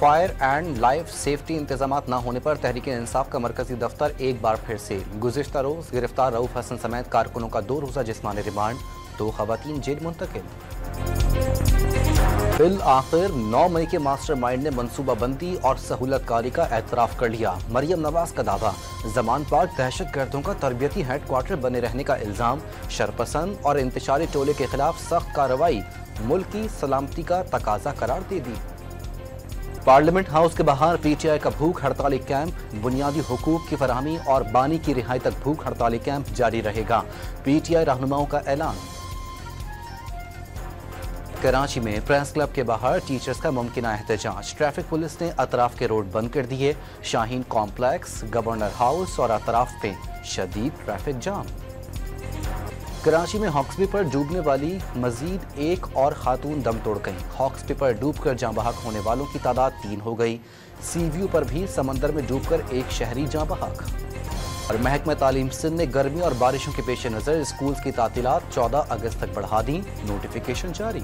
Fire and life safety इंतजामात न होने पर तहरीक-ए-इंसाफ का मरकजी दफ्तर एक बार फिर से गुज़िश्ता रोज गिरफ्तार रऊफ हसन समेत कारकुनों का 2 रोज़ा जिस्मानी रिमांड, 2 खवातीन जेल मुंतकिल। बिल आखिर 9 मई के मास्टरमाइंड ने मनसूबाबंदी और सहूलतकारी का एतराफ़ कर लिया। मरियम नवाज का दावा, जमान पाक दहशतगर्दों का तरबियती हेडक्वार्टर बने रहने का इल्ज़ाम, शरपसंद और इंतशारी टोले के खिलाफ सख्त कार्रवाई मुल्क की सलामती का तकाजा करार दे दी। पार्लियामेंट हाउस के बाहर पीटीआई का भूख हड़ताली कैंप, बुनियादी हुकूक की फराहमी और बानी की रिहाई तक भूख हड़ताली कैंप जारी रहेगा, पीटीआई रहनुमाओं का ऐलान। कराची में प्रेस क्लब के बाहर टीचर्स का मुमकिना एहतजाज, ट्रैफिक पुलिस ने अतराफ के रोड बंद कर दिए। शाहीन कॉम्प्लेक्स, गवर्नर हाउस और अतराफ में शदीद ट्रैफिक जाम। कराची में हॉक्सबी पर डूबने वाली मजीद एक और खातून दम तोड़ गई। हॉक्सबी पर डूबकर जाँ बहक होने वालों की तादाद 3 हो गई। सीव्यू पर भी समंदर में डूबकर एक शहरी जाँ बहक। और महकमा तालीम सिंध ने गर्मी और बारिशों के पेश नज़र स्कूल्स की तातीलात 14 अगस्त तक बढ़ा दी, नोटिफिकेशन जारी।